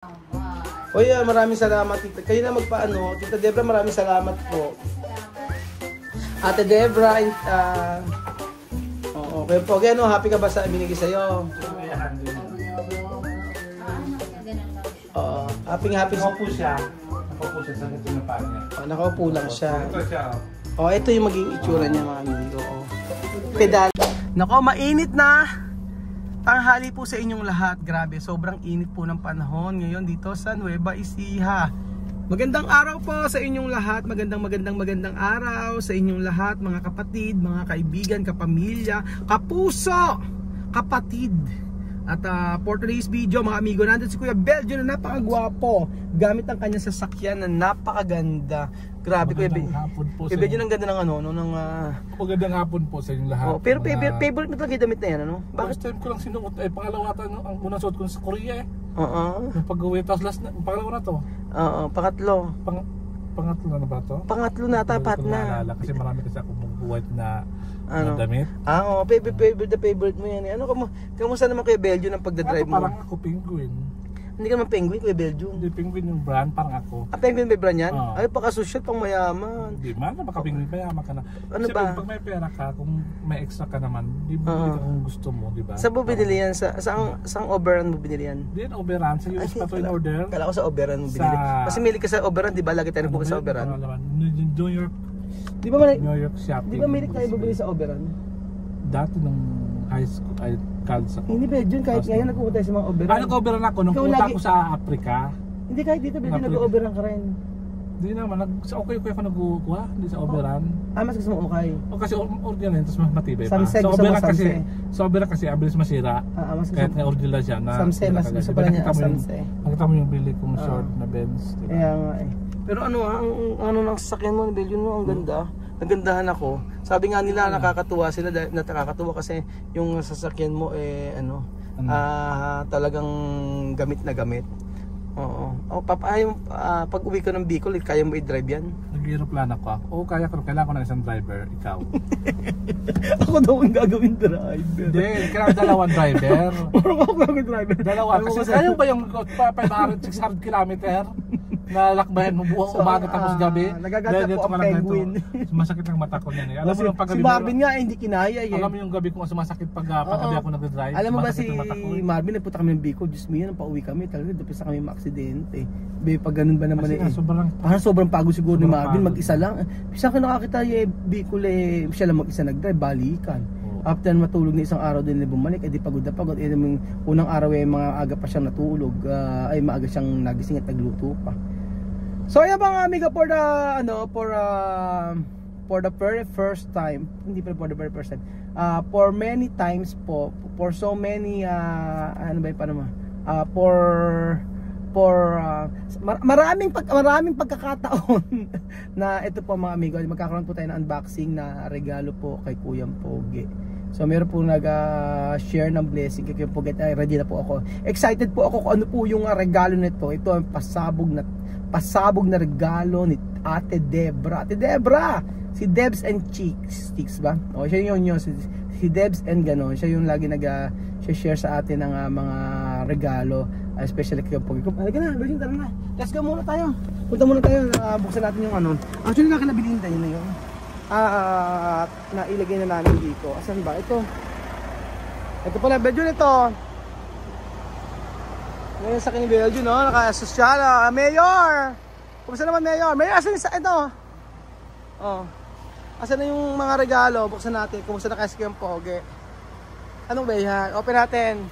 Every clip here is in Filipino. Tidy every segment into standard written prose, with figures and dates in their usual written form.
O yeah, maraming salamat tita. Kayo na magpaano. Tita Debra, maraming salamat po. Ate Debra, okay po. Gano, happy ka ba sa binigay sa'yo? Happy. Nakaupo siya. Nakaupo siya sa ito na paa niya. Nakaupo lang siya. Ito siya. Ito yung maging itsura niya mga amigo. Pedal. Nako, mainit na. Tanghali po sa inyong lahat. Grabe, sobrang init po ng panahon ngayon dito sa Nueva Ecija. Magandang araw po sa inyong lahat. Magandang araw sa inyong lahat, mga kapatid, mga kaibigan, kapamilya, kapuso, kapatid. At for today's video, mga amigo, nandun si Kuya Belgio na napakagwapo gamit ang kanyang sasakyan na napakaganda. Grabe, Kuya Belgio, ang ganda ng magandang hapon po sa inyong lahat. Pero favorite mo talaga yung damit na yan, ano? Bakit? First time ko lang sinuot. Pangalawa ang unang suot ko sa Korea Yung pag-uwi, tapos pangalawa na to. Pangatlo. Pangatlo na ba to? Pangatlo na, tapat na. Kasi marami kasi ako mag-white na damit. Favorite mo yan. Kamusta naman Kuya Belgio ng pagdadrive mo? Parang ako penguin. Hindi ka naman penguin, Kuya Belgio. Hindi, penguin yung brand, parang ako. Penguin may brand yan? Ay, pakasosyal, pang mayaman. Hindi man, baka-penguin, mayaman ka na. Ano kasi ba? Pag may pera ka, kung may extra ka naman, di ba kung gusto mo, di ba? Saan mo binili yan? Saan Oberon mo binili yan? Hindi yan, Oberon. Sa US pa ito in order. Kala ko sa Oberon mo binili. Kasi mili ka sa Oberon, di ba? Lagi tayo nagpupunta sa Oberon. New York. New York shopping. Di ba mili tayo bibili sa Oberon? Dati nung high school, ay college ako. Hindi ba, Jun, kahit ngayon nagpupunta tayo sa mga Oberon. Nag-Oberon ako nung punta ko sa Africa. Hindi, kahit dito, Belgio, nag-Oberon ka rin. Hindi naman, sa okay ako nag-uukwa, hindi sa Oberon. Mas gusto mo okay? Kasi original yun, tapos mas matibay pa. Samse, gusto mo Samse? Sa Oberon kasi, abilis masira. Kahit nga original siya na. Samse, mas gusto pala niya ang Samse. Nakita mo yung bili kong short na Benz. Kaya nga eh. Pero ang nang sasakyan mo, Belgio, ang ganda. Nagandahan ako. Sabi nga nila nakakatuwa sila, nakakatuwa kasi yung sasakyan mo talagang gamit na gamit. Oo. Pag uwi ko ng Bicol, kaya mo i-drive yan? Nag-aeroplano ako. Kaya ko. Kailangan ko ng isang driver. Ikaw. Ako daw ang gagawin driver. Hindi, kailangan dalawang driver. Ako gagawin driver. Dalawa. Kasi ano ba yung 500-600 kilometer? Nalakbayan mo buong umaga tapos gabi. Nagaganda po ang penguin. Sumasakit ang mata ko niyan. Alam mo yung paggabi. Si Marvin nga hindi kinaya eh. Alam mo yung gabi kung sumasakit pag gabi ako nagdadrive. Alam mo ba si Marvin, nagpunta kami ng Bicol, Diyos mo yan, pauwi kami, talaga doon sa kami maaksidente. Pag ganun ba naman sobrang pagod siguro ni Marvin, mag-isa lang. Bisa ka nakakita Bicol siya lang mag-isa nag-drive, balikan. After matulog na isang araw din na bumalik, di pagod na pagod. Unang araw mga aga pa siyang natulog, maaga siyang nagising at nagluto pa. So ayan mga amiga, for the very first time, hindi pa for the very first time, for many times po, for so many maraming pagkakataon na ito po mga amigo, magkakaroon po tayo ng unboxing na regalo po kay Kuyang Pogi. So meron po nag-share ng blessing kay Kuyang Pogi. Ready na po ako. Excited po ako kung ano po yung regalo nito. Ito ang pasabog na regalo ni Ate Debra. Ate Debra! Si Debs and Sticks ba? O siya yun si Debs and gano'n. Siya yung lagi nag-share sa atin ng mga regalo, especially kay Pogi. Halika na, Virgin, tara na. Let's go muna tayo. Punta muna tayo, buksan natin yung ano. Actually, nakinabilin tayo na yun. Nailagay na namin dito. Asan ba? Ito pala, Virgin, ito. Ngayon sa akin ni Belgio, no? Naka-social. Mayor! Kumusta naman, Mayor? Mayor, asan ito? Asan na yung mga regalo? Buksan natin. Kumusta na kasi yung Pogi? Anong ba yan? Open natin.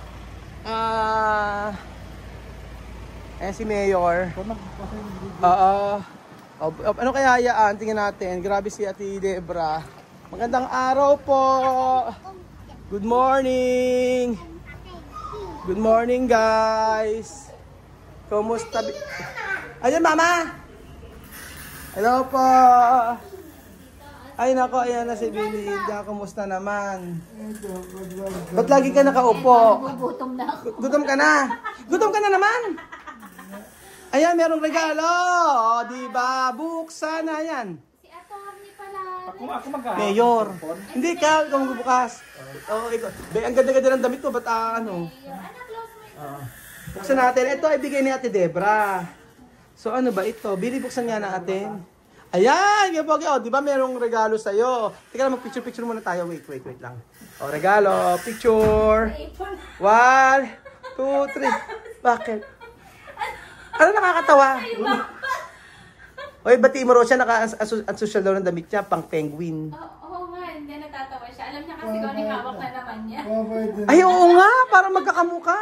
Ayan si Mayor. Ano kaya hayaan? Tingnan natin. Grabe si Ate Debra. Magandang araw po. Good morning. Good morning, guys. Kumusta? Ayan, Mama. Hello po. Ay, nako, ayan na si Belinda. Kumusta naman? Ba't lagi ka nakaupo? Gutom na ako. Gutom ka na? Gutom ka na naman? Ayan, merong regalo. O, diba? Buksan na yan. Si Atty. pala. Ako Mayor. Hindi ka, ikaw magbubukas. Ikaw. Ang ganda-ganda ng damit ko, ba't ano? Anak, close mo ito. Buksan natin. Ito ay bigay ni Ate Debra. So ano ba ito? Bili, buksan nga natin. Ayan! Yung pogi. O, di ba merong regalo sa'yo? Teka lang, mag-picture muna tayo. Wait lang. O, regalo. Picture. 1, 2, 3. Bakit? Ano nakakatawa? Oy, bati mo siya, naka-social daw ng damit niya, pang penguin. Oo nga, hindi natatawa siya. Alam niya kasi ikaw ni hawak na naman niya. Ay, oo nga, parang magkakamuka.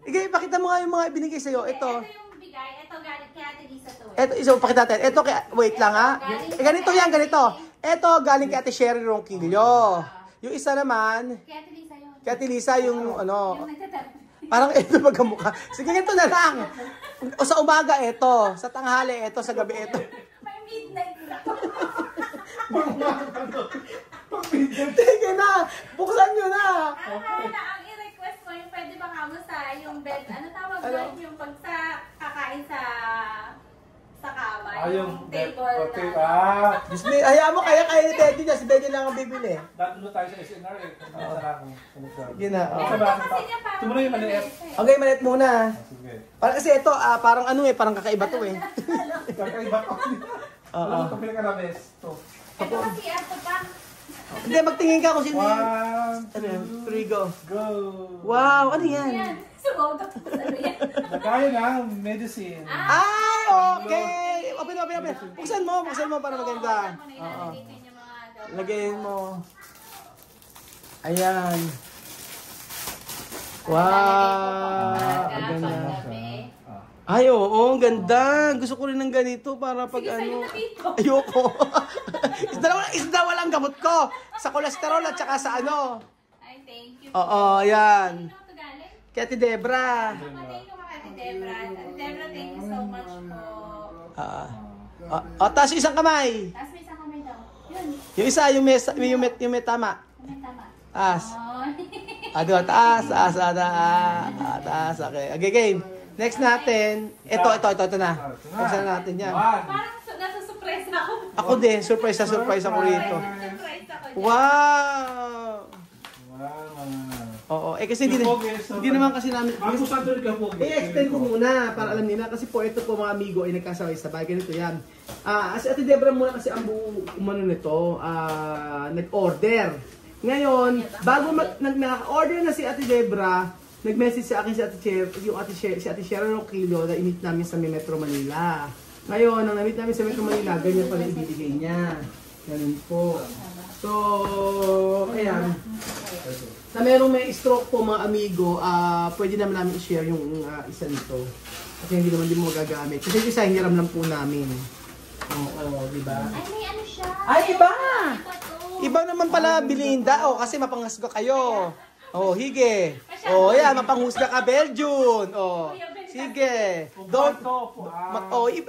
Igay, pakita mo nga yung mga ibinigay sa'yo. Ito. Ito yung bigay. Ito galing kay Ate Lisa to. Ito, isa, pakita natin. Ito, wait lang ha. Ganito yan, ganito. Ito, galing kay Ate Sherry Ronquillo. Yung isa naman, Kay Ate Lisa yun. kay Ate Lisa, yung ano, Yung nagtatanong. parang ito magkamukha. Sige, ganito na lang. O sa umaga, ito. Sa tanghali, ito. Sa gabi, ito. May midnight na. Sige na, buksan nyo na. Ang i-request mo yung pwede ba kamo sa yung bed, ano tawag doon? Yung pag sa kakain sa kama, yung table na. Diyos me, hayaan mo, kaya ni Teddy niya. Si Teddy lang ang bibili. Dati tayo sa SNR eh. Sa lang. Sige na. Meron daw kasi niya parang Tumulong yung maliit. Okay, malit muna. Sige. Parang kasi ito, parang ano parang kakaiba to eh. Kakaiba ko. Oo. Ito pinaka-rames. Ito. Ito kasi ato pa. Hindi, magtingin ka kung sino yung... 1, Ano yan? 3, go. go! Wow, ano yan? Yan. Sumaw na po sa yan. Nagkaya na, medicine. Ay, okay. Open. Buksan mo para maganda. Oo. Lagayin mo. Ayan. Wow. Ganyan. Ay, oo, ang ganda. Gusto ko rin ng ganito para pag Sige, ano. sa'yo na dito. Ayoko. isda walang gamot ko. Sa kolesterol at saka sa ano. Ay, thank you. Oo, ayan. Sino ito galing? Kaya Ate Debra. Thank you kay Ate Debra. Ate Debra, thank you so much po. Taas yung isang kamay. Tapos may isang kamay daw. Yun. Yung isa, yung may tama. Kamay tama. Taas. Oh. Doon, taas. Taas. Okay, game. Next natin. Ito na. Buksan natin yan. 1. Parang nasa-surprise ako. Ako din, surprise ako rito. Surprise ako dyan. Wow! Oo, kasi hindi naman kasi namin... Bago sa doon ka po. I-extend ko muna para alam nila kasi po ito po mga amigo ay nagkasabay-sabay. Ganito yan. As Ate Debra muna kasi ang umano nito, nag-order. Ngayon, bago nag-order na si Ate Debra, nag-message sa akin si Ate Sharon Ronquillo na i-meet namin sa Metro Manila. Ngayon, nang na-meet namin sa Metro Manila, ganyan pala ibibigay niya. Ganun po. So, ayan. Na merong may stroke po mga amigo, pwede naman namin i-share yung isa nito. Kasi hindi naman din mo magagamit. Kasi yung isa, hiram lang po namin. Oo, di ba? Ay, may ano siya. Ay, iba! Iba to. Iba naman pala, Belinda. Kasi mapanghusga kayo. Hige. Yan, mapanghusga ka, Belgian. Sige.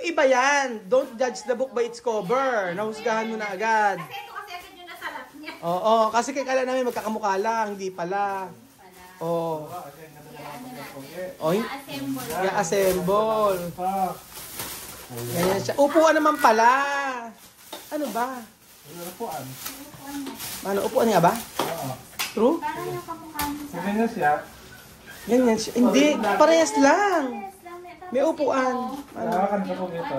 Iba yan. Don't judge the book by its cover. Nahusgahan mo na agad. Kasi ito kasi agad yung nasalap niya. Kasi kaya namin magkakamukha lang. Hindi pala. I-assemble. I-assemble. Ganyan siya. Upuan naman pala. Ano ba? Upuan. Ano, upuan nga ba? True? Parang yung kamukha niya sa... Ganyan siya. Ganyan siya. Hindi, parehas lang. May upuan. Nakakan ka po ito.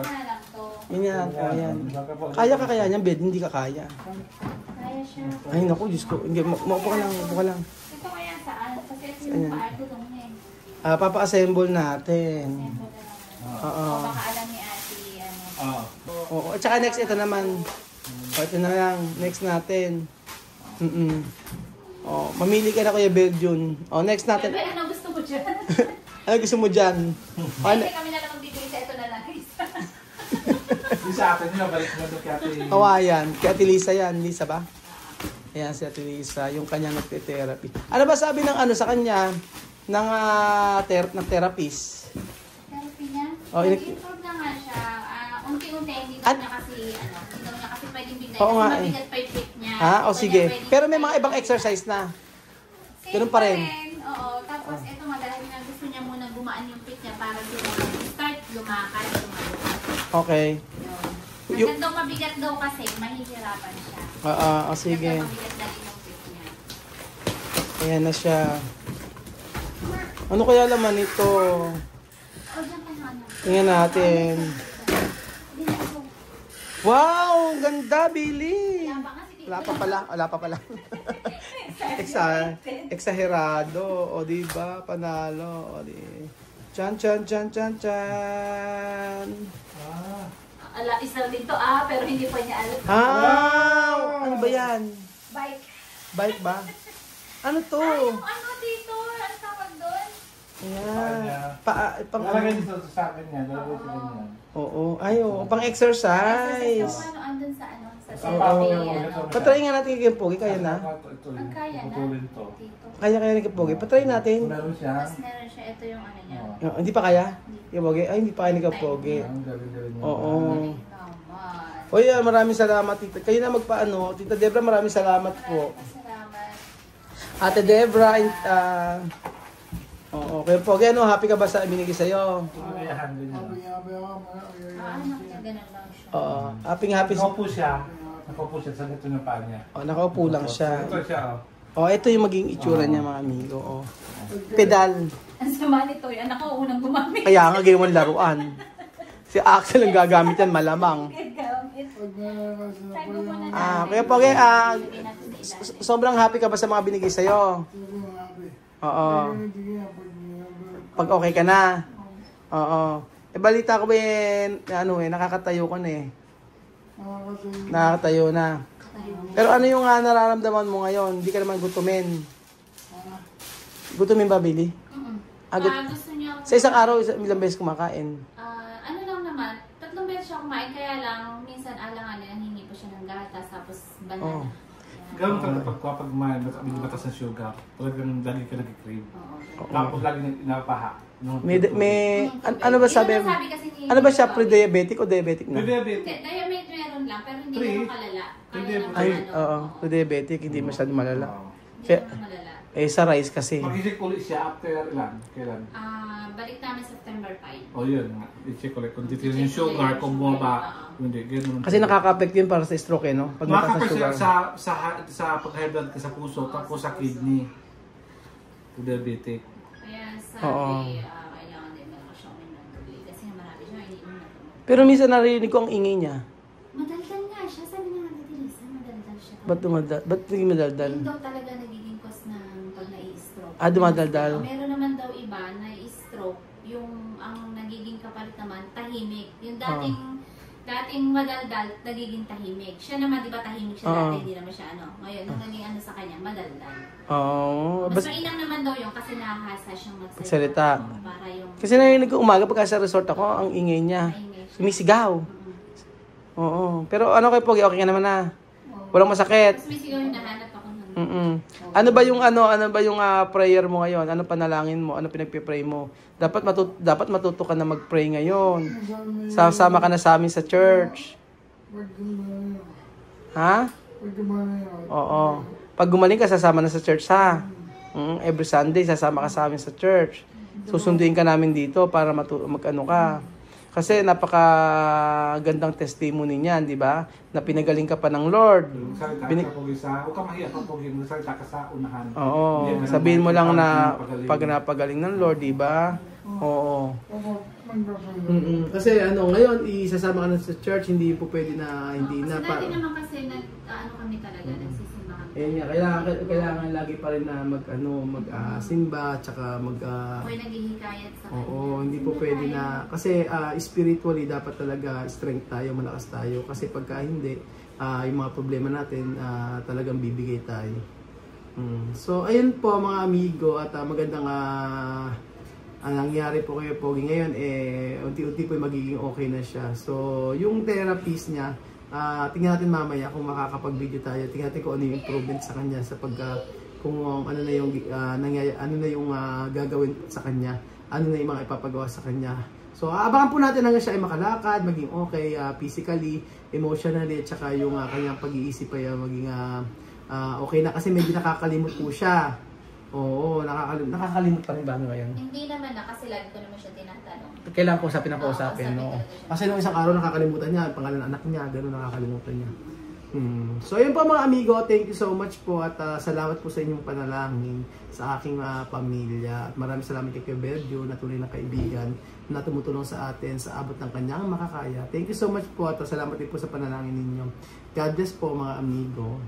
Ganyan, ayan. Kaya ka kaya niyan, bed, hindi ka kaya. Kaya siya. Ay, naku, Diyos ko. Hindi, maupo ka lang, upo ka lang. Ito kaya saan? Kasi ito yung paartulong niya eh. Papa-assemble natin. Oo. O baka alam ni Ate, ano. Oo. At saka next, ito naman. Ito na lang. Next natin. Mamili ka na Kuya Belgian. Next natin. Bebe, ano gusto mo dyan? Ano gusto mo dyan? Kasi kami na lang magbibigay sa ito na lang. Yung sa akin nyo, balik mo doon kay Ate. Yan. Kay Ate Lisa yan. Lisa ba? Ayan si Ate Lisa. Yung kanyang nagte-therapy. Ano ba sabi ng sa kanya? Ng therapist? Therapy niya? Oh, Nag-improve na nga siya. Unti-unti, hindi daw niya kasi, hindi daw niya kasi pwedeng bigay. Oo Kasi nga mabigat pa yung fit niya. Sige. Pero may mga ibang exercise na. Ganun pa rin. Oo. Tapos ito nga, dahil nga gusto niya muna gumaan yung fit niya para start lumakad. Okay. Hanggang daw mabigat daw kasi, mahihirapan siya. Sige. Hanggang mabigat dahil yung fit niya. Ayan na siya. Ano kaya laman ito? Tingnan natin. Wow! Ganda, Billy! Wala pa pala. Exagerado. O, diba? Panalo. O, di. Chan. Isa dito pero hindi pa niya alam. Ano ba yan? Bike. Bike ba? Ano to? Yung ano dito? Ano tawag doon? Ayan. Lalagay dito sa akin yan. Lalagay sa ganyan. Oo. Pang exercise. Ano, andun sa ano? Sa Patry nga natin kay Pogi. Kaya na? Ang kaya na. Putulin to. Dito. Kaya ni kay Pogi. Patry natin. Meron siya. Tapos meron siya. Ito yung ano niya. Hindi pa kaya? Kay Pogi? Ay, hindi pa kaya ni kay Pogi. Ang galing-galing niya. Oo. Naman. Oy, maraming salamat, tita. Kayo na magpaano. Tita Debra, maraming salamat po. Salamat. Ate Debra, oo, kay Pogi, happy ka ba sa binigay sa'yo? Kakayahan din niya. Ano kaya ganun lang siya. Oo, happy. Nakaupo siya. Sa ganito ng paa niya. Nakaupo lang siya. Ito siya, Ito yung maging itsura niya, mga amigo. Pedal. Ang sama nito, anak ko unang gumamit. Kaya nga, gawin laruan. Si Axel ang gagamit yan, malamang. Kaya Pogi, sobrang happy ka ba sa mga binigay sa'yo? Oo. Pag okay ka na? Oo. Balita ko ba nakakatayo ka na eh. Nakakatayo na. Pero ano yung nararamdaman mo ngayon? Hindi ka naman gutumin. Gutumin ba, Billy? Gusto niya Sa isang araw, ilang beses kumakain? ano lang naman, 3 beses siya kumain, kaya lang, minsan alang-alang, hingi po siya ng gatas, tapos banana. Gano'n talaga pag batas ng sugar, talagang lagi ka nag-crave. Tapos lagi napaha. Ano ba sabi? Ano ba siya, pre-diabetic o diabetic na? Pre-diabetic. Diabetic meron lang, pero hindi naman kalala. Pre-diabetic, hindi masyadong malala. Hindi naman malala. Sa rice kasi. Mag-isip ulit siya after ilan? Kailan? Balik namin September 5. Yun nga. I-check ulit. Kung titignan yung sugar, kung bumaba, hindi. Ganun. Kasi nakaka-affect yun para sa stroke no? Pag mataas na sugar. sa pag-high blood ka sa puso, tapos sa kidney. Diabetic. Kaya sabi, kailangan din meron siyang uminom ng tubig. Kasi marami siya, iniinom na tubig. Pero minsan narinig ko ang ingay niya. Madaldal nga siya. Sabi nga nagtitilisa, madaldal siya. Ba't naging madaldal? Yung daw talaga nagiging cause ng pag nai-stroke. Dumadaldal. Meron naman daw iba na i-stroke, yung ang nagiging kapalit naman, tahimik. Yung dating madaldal, nagiging tahimik. Siya naman, di ba tahimik siya dati, hindi naman siya Ngayon, nung naging sa kanya, madaldal. Mas mainam naman daw yung kasi nakahasa siyang magsalita. Para yung... Kasi narinig ko umaga pagka sa resort ako, ang ingay niya. Sumisigaw. Oo. Pero kay Pogi, okay ka naman na? Walang masakit? Mas may sigaw yung nahanap ako nun. Ano ba yung prayer mo ngayon? Ano panalangin mo? Ano pinagpipray mo? Dapat matuto ka na mag-pray ngayon. Sasama ka na sa amin sa church. Ha? Oo. Pag gumaling ka, sasama na sa church ha. Every Sunday, sasama ka sa amin sa church. Susunduin ka namin dito para mag-ano ka. Kasi napakagandang testimony niyan, di ba? Na pinagaling ka pa ng Lord. Huwag ka mahiya pag salita ka sa unahan. Oo. Sabihin mo lang na pag napagaling ng Lord, di ba? Oo. Kasi ngayon, isasama ka na sa church, hindi po pwede na, hindi na. Kasi dati naman kasi kami talaga, nagsisimba kami. Kailangan lagi pa rin na magsimba, tsaka Ako'y naghihikayat sa kanya. Oo, hindi po pwede na, kasi spiritually dapat talaga strength tayo, malakas tayo. Kasi pagka hindi, yung mga problema natin, talagang bibigay tayo. So, ayun po mga amigo, at magandang ang nangyari po kay Pogi ngayon, unti-unti po magiging okay na siya. So, yung therapist niya, tingnan natin mamaya kung makakapag-video tayo. Tingnan natin kung ano yung improvement sa kanya sa kung ano na yung gagawin sa kanya, ano na yung mga ipapagawa sa kanya. So, abangan po natin hanggang siya ay makalakad, maging okay physically, emotionally, at saka yung kanyang pag-iisip ay maging okay na kasi medyo nakakalimot po siya. Oo, nakakalimot pa rin ba ngayon? Hindi naman kasi lagi ko naman siya tinatanong. Kailangan po usapin, no? Kasi nung isang araw nakakalimutan niya, pangalan ng anak niya, gano'n nakakalimutan niya. So ayun po mga amigo, thank you so much po at salamat po sa inyong panalangin sa aking pamilya at maraming salamat kay Kuya Berdio na tunay na kaibigan na tumutulong sa atin sa abot ng kanyang makakaya. Thank you so much po at salamat din po sa panalangin ninyo. God bless po mga amigo.